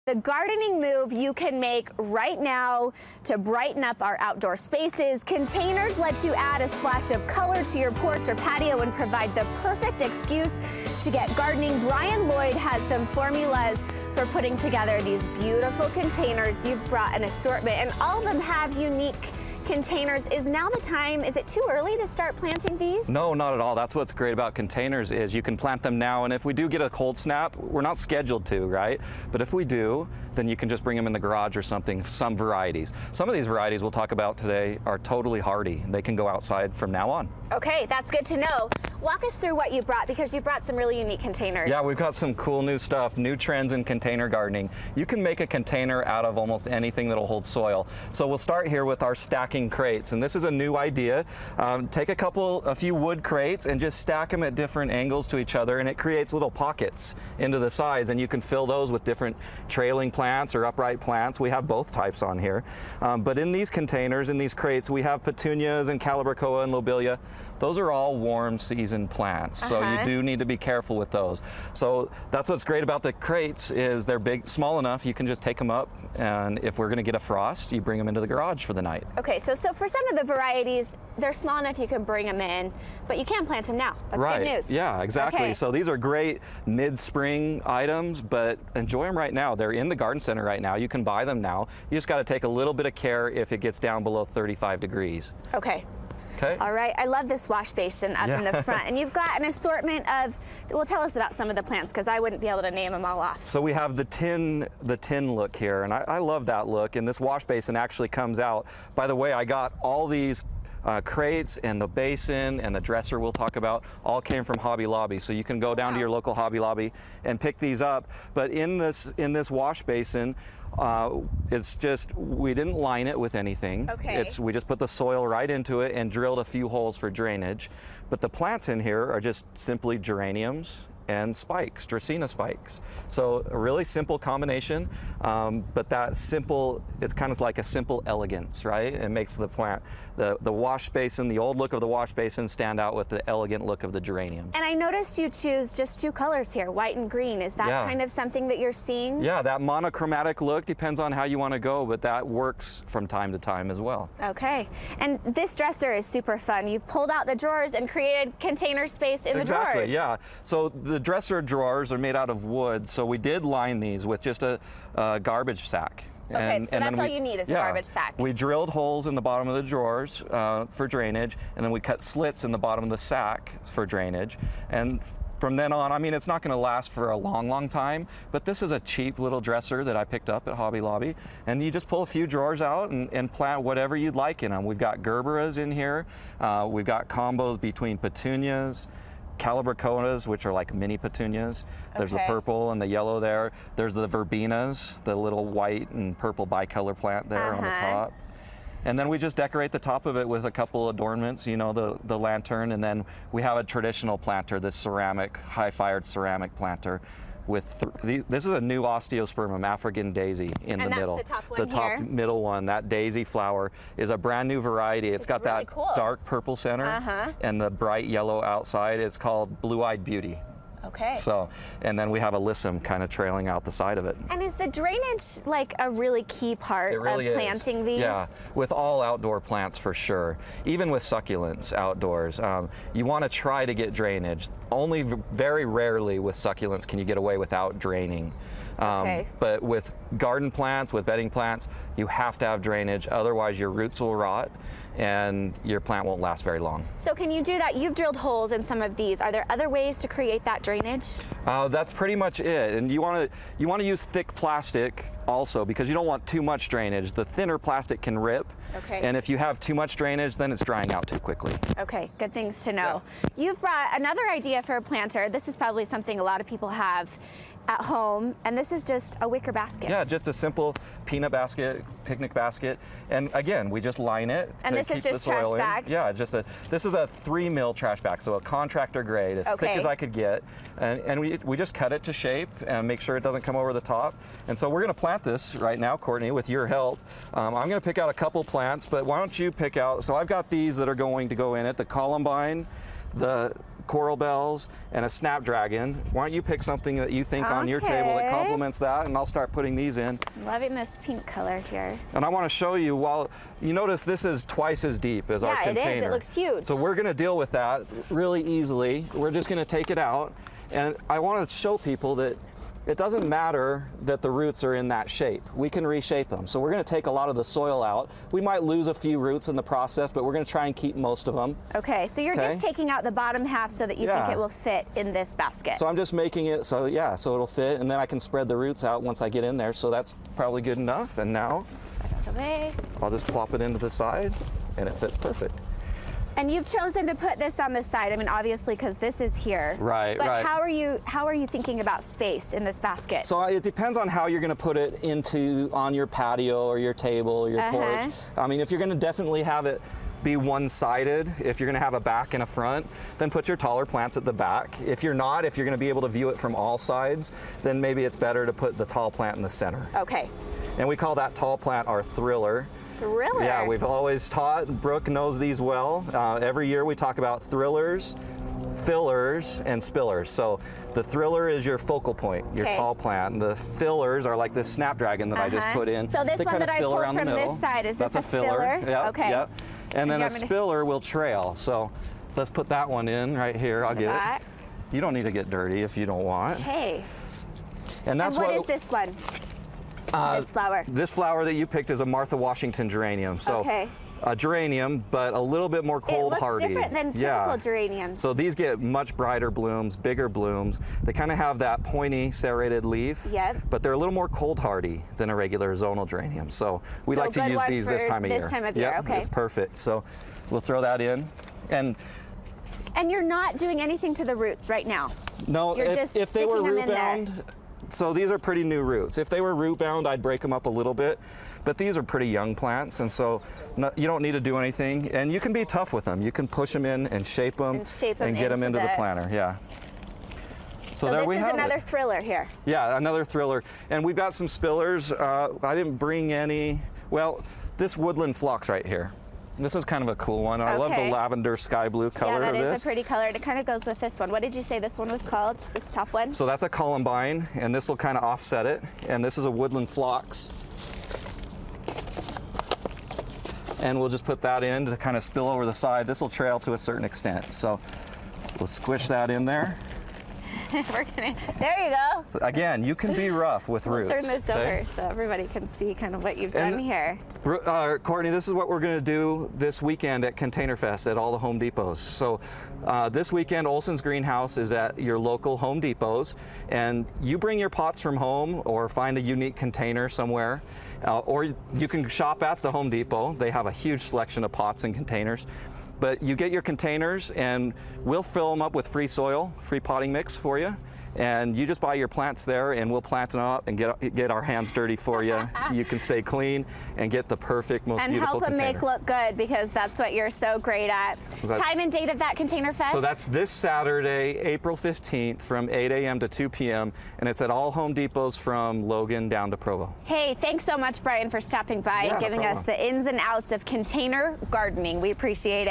The gardening move you can make right now to brighten up our outdoor spaces. Containers let you add a splash of color to your porch or patio and provide the perfect excuse to get gardening. Lloyd has some formulas for putting together these beautiful containers. You've brought an assortment, and all of them have unique containers. Is now the time? Is it too early to start planting these? No, not at all. That's what's great about containers is you can plant them now, and if we do get a cold snap, we're not scheduled to, right? But if we do, then you can just bring them in the garage or something, some varieties. Some of these varieties we'll talk about today are totally hardy. They can go outside from now on. Okay, that's good to know. Walk us through what you brought, because you brought some really unique containers. Yeah, we've got some cool new stuff, new trends in container gardening. You can make a container out of almost anything that'll hold soil. So we'll start here with our stacking crates, and this is a new idea. Take a few wood crates and just stack them at different angles to each other, and it creates little pockets into the sides, and you can fill those with different trailing plants or upright plants. We have both types on here. But in these containers, in these crates, we have petunias and calibrachoa and lobelia. Those are all warm season plants, so you do need to be careful with those. So that's what's great about the crates is they're small enough, you can just take them up, and if we're gonna get a frost, you bring them into the garage for the night. Okay, so for some of the varieties, they're small enough you can bring them in, but you can plant them now. That's good news. Yeah, exactly. Okay. So these are great mid-spring items, but enjoy them right now. They're in the garden center right now. You can buy them now. You just gotta take a little bit of care if it gets down below 35 degrees. Okay. Okay. All right, I love this wash basin up in the front. And you've got an assortment of, well, tell us about some of the plants, because I wouldn't be able to name them all off. So we have the tin look here, and I love that look, and this wash basin actually comes out. By the way, I got all these crates and the basin and the dresser we'll talk about all came from Hobby Lobby, so you can go down to your local Hobby Lobby and pick these up. But in this wash basin, it's just, we didn't line it with anything. Okay. We just put the soil right into it and drilled a few holes for drainage. But the plants in here are just simply geraniums and spikes, Dracaena spikes. So a really simple combination, but that simple, it's kind of like a simple elegance, right? It makes the plant, the wash basin, the old look of the wash basin stand out with the elegant look of the geranium. And I noticed you choose just two colors here, white and green. Is that kind of something that you're seeing? Yeah, that monochromatic look depends on how you want to go, but that works from time to time as well. Okay, and this dresser is super fun. You've pulled out the drawers and created container space in the drawers. Exactly, yeah. So the dresser drawers are made out of wood, so we did line these with just a garbage sack. Okay, so that's all you need is a garbage sack. We drilled holes in the bottom of the drawers for drainage, and then we cut slits in the bottom of the sack for drainage. And from then on, I mean, it's not going to last for a long time, but this is a cheap little dresser that I picked up at Hobby Lobby, and you just pull a few drawers out and plant whatever you'd like in them. We've got gerberas in here. We've got combos between petunias, calibrachoas, which are like mini petunias. There's the purple and the yellow there. There's the verbenas, the little white and purple bicolor plant there on the top. And then we just decorate the top of it with a couple adornments, you know, the lantern, and then we have a traditional planter, this ceramic, high-fired ceramic planter. This is a new osteospermum, African daisy in the middle. The top one The top middle one, that daisy flower, is a brand new variety. It's got really that dark purple center and the bright yellow outside. It's called Blue-Eyed Beauty. Okay. So, and then we have a lissome kind of trailing out the side of it. And is the drainage like a really key part of planting these? Yeah, with all outdoor plants for sure. Even with succulents outdoors, you want to try to get drainage. Only very rarely with succulents can you get away without draining. But with garden plants, with bedding plants, you have to have drainage, otherwise your roots will rot and your plant won't last very long. So can you do that? You've drilled holes in some of these. Are there other ways to create that drainage? That's pretty much it. And you want to use thick plastic also, because you don't want too much drainage. The thinner plastic can rip. Okay. And if you have too much drainage, then it's drying out too quickly. Okay, good things to know. Yeah. You've brought another idea for a planter. This is probably something a lot of people have at home, and this is just a wicker basket. Yeah, just a simple peanut basket, picnic basket, and again, we just line it and to this keep is just the soil trash bag? in. Yeah, this is a 3 mil trash bag, so a contractor grade, as thick as I could get, and we just cut it to shape and make sure it doesn't come over the top. And so we're going to plant this right now, Courtney, with your help. I'm going to pick out a couple plants, but why don't you pick out? So I've got these that are going to go in it: the columbine, the coral bells, and a snapdragon. Why don't you pick something that you think on your table that complements that, and I'll start putting these in. Loving this pink color here. And I want to show you, while you notice this is twice as deep as our container. Yeah, it is. It looks huge. So we're going to deal with that really easily. We're just going to take it out, and I want to show people that it doesn't matter that the roots are in that shape. We can reshape them. So we're going to take a lot of the soil out. We might lose a few roots in the process, but we're going to try and keep most of them. Okay, so you're just taking out the bottom half so that you think it will fit in this basket. So I'm just making it so, yeah, so it'll fit, and then I can spread the roots out once I get in there. So that's probably good enough. And now I'll just plop it into the side, and it fits perfect. And you've chosen to put this on the side. I mean, obviously, because this is here. Right, but right. How are you thinking about space in this basket? So it depends on how you're going to put it on your patio or your table or your porch. I mean, if you're going to definitely have it be one-sided, if you're going to have a back and a front, then put your taller plants at the back. If you're not, if you're going to be able to view it from all sides, then maybe it's better to put the tall plant in the center. Okay. And we call that tall plant our thriller. Thriller. Yeah, we've always taught, Brooke knows these well. Every year we talk about thrillers, fillers, and spillers. So the thriller is your focal point, your tall plant. And the fillers are like this snapdragon that I just put in. So this one that I pulled from this side, is this a filler? Yep, okay. Yep. And then a spiller will trail. So let's put that one in right here. I'll get it. You don't need to get dirty if you don't want. Hey. And that's what is this one? This flower. This flower that you picked is a Martha Washington geranium. So a geranium, but a little bit more cold hardy. It looks different than typical geraniums. So these get much brighter blooms, bigger blooms. They kind of have that pointy serrated leaf, but they're a little more cold hardy than a regular zonal geranium. So we like to use these this time of year. This time of year, okay. It's perfect. So we'll throw that in. And you're not doing anything to the roots right now. No, you're just if they were root bound, there. So these are pretty new roots. If they were root bound, I'd break them up a little bit, but these are pretty young plants, and so you don't need to do anything. And you can be tough with them. You can push them in and shape them and get them into the planter. Yeah. So there we have it. This is another thriller here. Yeah, another thriller. And we've got some spillers. I didn't bring any. Well, this woodland phlox right here. This is kind of a cool one. I love the lavender sky blue color of this. Yeah, that is a pretty color. It kind of goes with this one. What did you say this one was called, this top one? So that's a columbine, and this will kind of offset it. And this is a woodland phlox. And we'll just put that in to kind of spill over the side. This will trail to a certain extent. So we'll squish that in there. There you go. So again, you can be rough with roots. Turn this over so everybody can see kind of what you've done here. Courtney, this is what we're going to do this weekend at Container Fest at all the Home Depots. So this weekend, Olson's Greenhouse is at your local Home Depots, and you bring your pots from home or find a unique container somewhere, or you can shop at the Home Depot. They have a huge selection of pots and containers. But you get your containers, and we'll fill them up with free soil, free potting mix for you. And you just buy your plants there, and we'll plant them up and get our hands dirty for you. You can stay clean and get the perfect, most beautiful container. And help them make look good, because that's what you're so great at. Time and date of that Container Fest? So that's this Saturday, April 15th from 8 a.m. to 2 p.m. And it's at all Home Depots from Logan down to Provo. Hey, thanks so much, Brian, for stopping by and giving us the ins and outs of container gardening. We appreciate it.